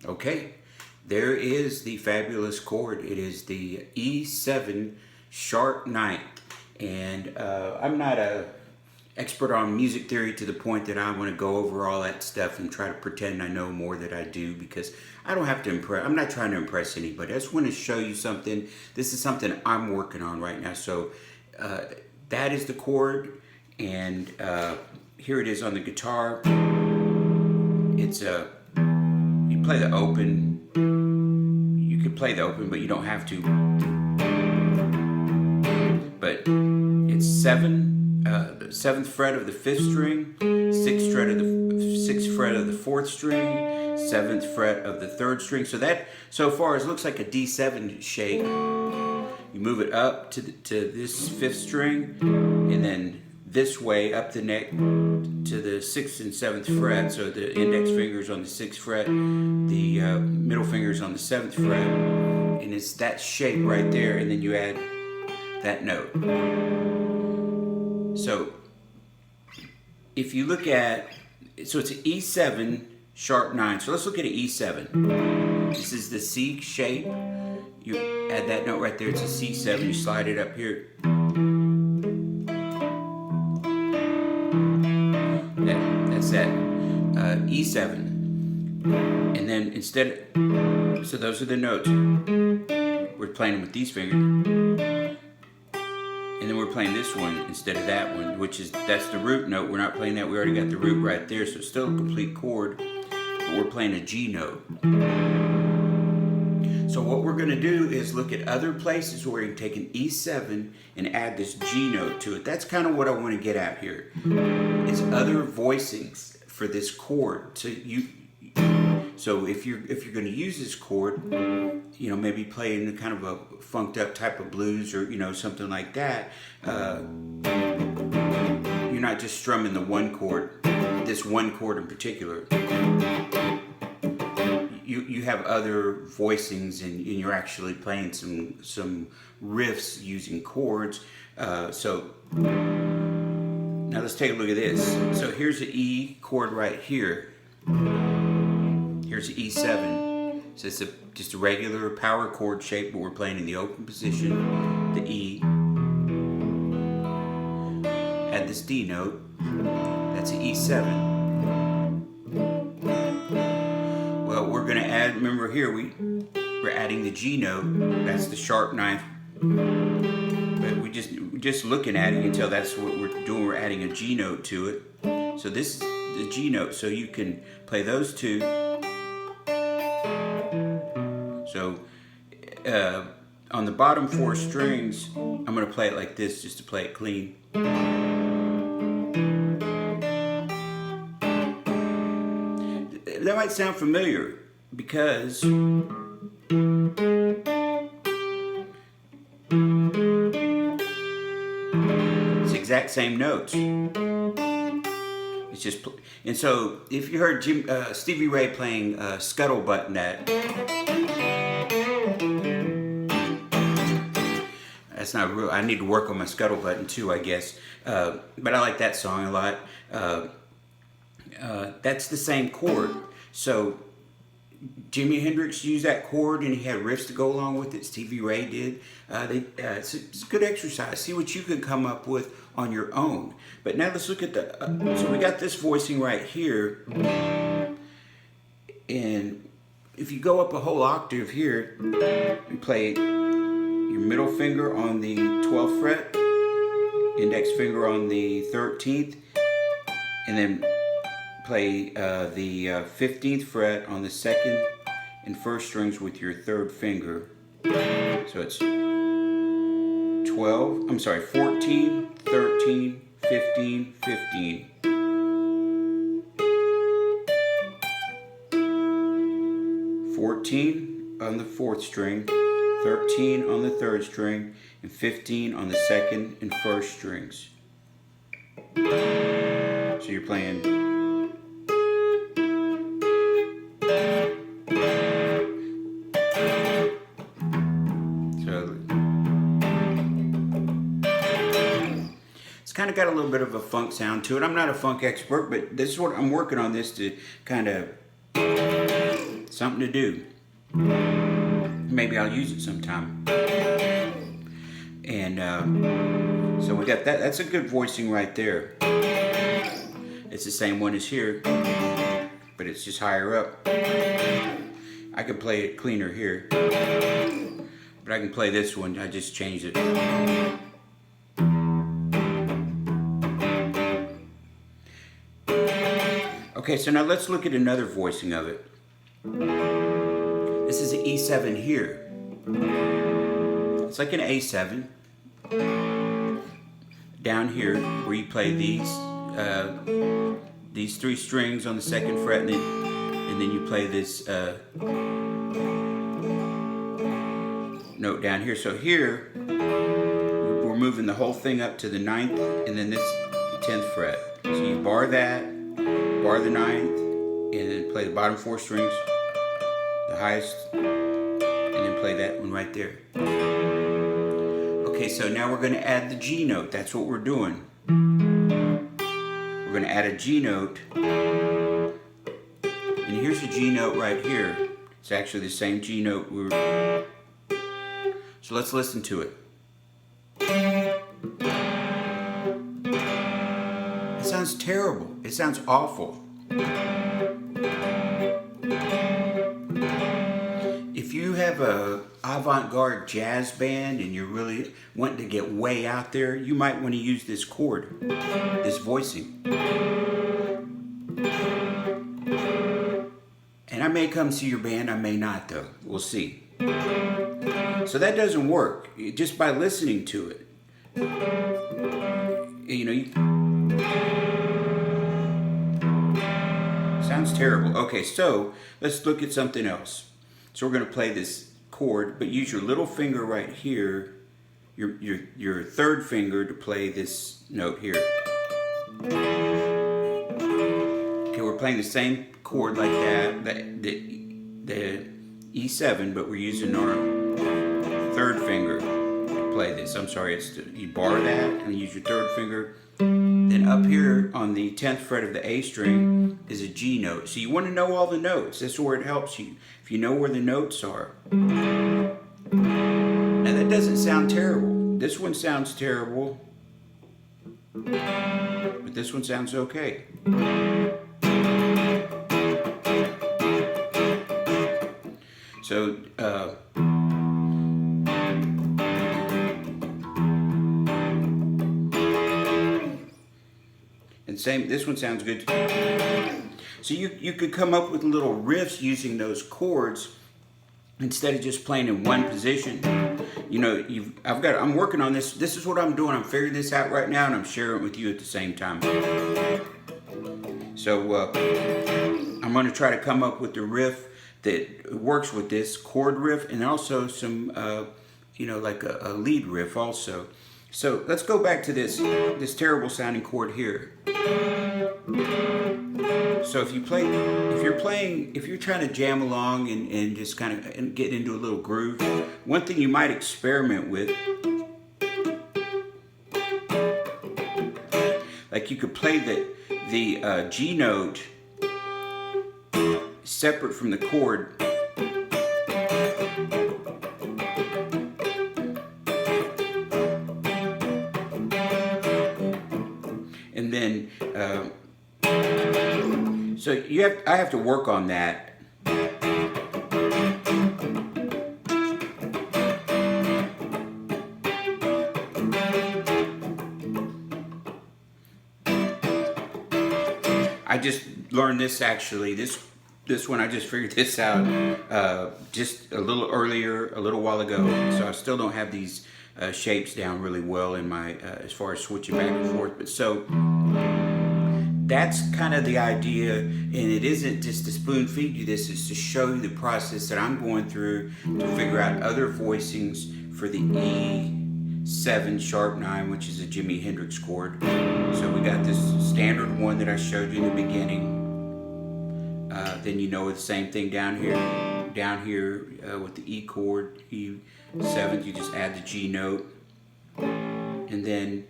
Okay, there is the fabulous chord. It is the E7 sharp ninth, and I'm not a expert on music theory to the point that I want to go over all that stuff and try to pretend I know more than I do, because I don't have to impress. I'm not trying to impress anybody. I just want to show you something. This is something I'm working on right now. So that is the chord, and here it is on the guitar. It's a you play the open. You could play the open, but you don't have to. But it's 7, the 7th fret of the 5th string, 6th fret of the 6th fret of the 4th string, 7th fret of the 3rd string. So that, so far, it looks like a D7 shape. You move it up to this 5th string, and then this way up the neck to the 6th and 7th fret. So the index finger's on the 6th fret, the middle finger's on the 7th fret, and it's that shape right there, and then you add that note. So if you look at, so it's an E7 sharp 9. So let's look at an E7. This is the C shape. You add that note right there. It's a C7. You slide it up here. That's that E7. And then instead, so those are the notes. We're playing them with these fingers. And then we're playing this one instead of that one, which is, that's the root note. We're not playing that. We already got the root right there, so it's still a complete chord, but we're playing a G note. So what we're going to do is look at other places where you can take an E7 and add this G note to it. That's kind of what I want to get at here. It's other voicings for this chord. So if you're going to use this chord, you know, maybe playing kind of a funked up type of blues, or you know, something like that, you're not just strumming the one chord, this one chord in particular. You have other voicings, and you're actually playing some riffs using chords. So now let's take a look at this. So here's the E chord right here. Here's the E7. So it's just a regular power chord shape, but we're playing in the open position. The E. Add this D note. That's the E7. Well, we're going to add, remember here, we're adding the G note. That's the sharp ninth. But we're just looking at it, you can tell that's what we're doing. We're adding a G note to it. So this is the G note. So you can play those two. So on the bottom 4 strings, I'm going to play it like this just to play it clean. That might sound familiar because it's the exact same notes. It's just, and so if you heard Stevie Ray playing Scuttlebutt, that's not real. I need to work on my Scuttlebutt too, I guess. But I like that song a lot. That's the same chord. So Jimi Hendrix used that chord, and he had riffs to go along with it. Stevie Ray did. It's a good exercise. See what you can come up with on your own. But now let's look at the. So we got this voicing right here, and if you go up a whole octave here, you play your middle finger on the 12th fret, index finger on the 13th, and then play the 15th fret on the 2nd and 1st strings with your 3rd finger. So it's 14, 13, 15, 15. 14 on the 4th string, 13 on the 3rd string, and 15 on the 2nd and 1st strings. So you're playing. Kind of got a little bit of a funk sound to it. I'm not a funk expert, but this is what I'm working on, this to kind of something to do. Maybe I'll use it sometime. And so we got that. That's a good voicing right there. It's the same one as here, but it's just higher up. I could play it cleaner here, but I can play this one. I just changed it. Okay, so now let's look at another voicing of it. This is an E7 here. It's like an A7. Down here, where you play these three strings on the second fret, and then you play this note down here. So here, we're moving the whole thing up to the 9th, and then this 10th fret. So you bar that, bar the 9th, and then play the bottom 4 strings, the highest, and then play that one right there. Okay, so now we're going to add the G note. That's what we're doing. We're going to add a G note. And here's a G note right here. It's actually the same G note we were... So let's listen to it. It sounds terrible. It sounds awful. If you have a avant-garde jazz band and you're really wanting to get way out there, you might want to use this chord, this voicing. And I may come see your band, I may not though. We'll see. So that doesn't work just by listening to it. You know, sounds terrible. Okay, so let's look at something else. So we're going to play this chord, but use your little finger right here, your third finger to play this note here. Okay, we're playing the same chord like that, the E7, but we're using our third finger to play this. I'm sorry, you bar that and use your third finger. Then up here on the 10th fret of the A string is a G note. So you want to know all the notes. That's where it helps you. If you know where the notes are. Now that doesn't sound terrible. This one sounds terrible. But this one sounds okay. So, and same, this one sounds good. So you could come up with little riffs using those chords instead of just playing in one position. You know, I'm working on this. This is what I'm doing. I'm figuring this out right now, and I'm sharing it with you at the same time. So I'm going to try to come up with the riff that works with this chord riff, and also some, you know, like a lead riff also. So let's go back to this terrible sounding chord here. So if you're trying to jam along and just kind of get into a little groove, one thing you might experiment with, like you could play the G note separate from the chord. And then, so I have to work on that. I just learned this actually. This one, I just figured this out just a little earlier, a little while ago. So I still don't have these shapes down really well in my as far as switching back and forth. But so that's kind of the idea, and it isn't just to spoon feed you this, it's to show you the process that I'm going through to figure out other voicings for the E7 sharp 9, which is a Jimi Hendrix chord. So we got this standard one that I showed you in the beginning. Then you know the same thing down here with the E chord, E7, you just add the G note. And then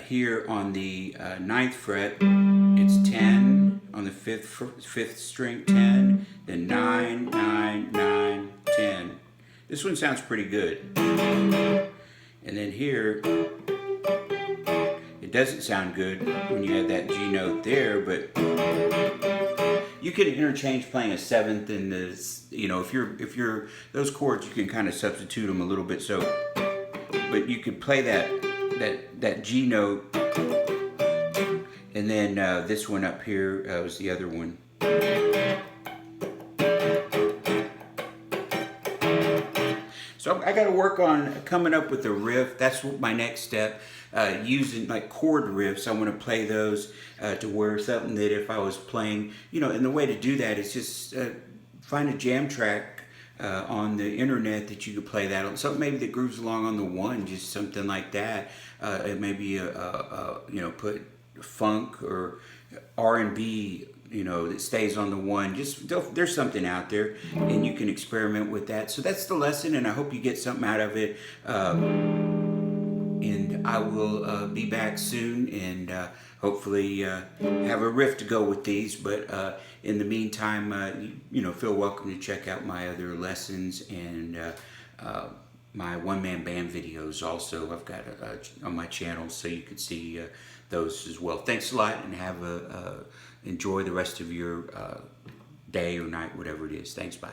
here on the 9th fret, it's 10 on the 5th string, 10, then 9, 9, This one sounds pretty good. And then here, it doesn't sound good when you add that G note there, but you can interchange playing a seventh and the, you know, if you're those chords, you can kind of substitute them a little bit. So, but you could play that G note, and then this one up here was the other one. So I got to work on coming up with a riff. That's what my next step. Using like chord riffs, I want to play those to where something that if I was playing, you know, and the way to do that is just find a jam track on the internet that you could play that on. Something maybe that grooves along on the one, just something like that. It may be you know, put funk or R&B, you know, that stays on the one. Just there's something out there, and you can experiment with that. So that's the lesson, and I hope you get something out of it. And I will be back soon, and hopefully have a riff to go with these. But in the meantime, you know, feel welcome to check out my other lessons and my one-man band videos. Also, I've got on my channel, so you can see those as well. Thanks a lot, and have enjoy the rest of your day or night, whatever it is. Thanks, bye.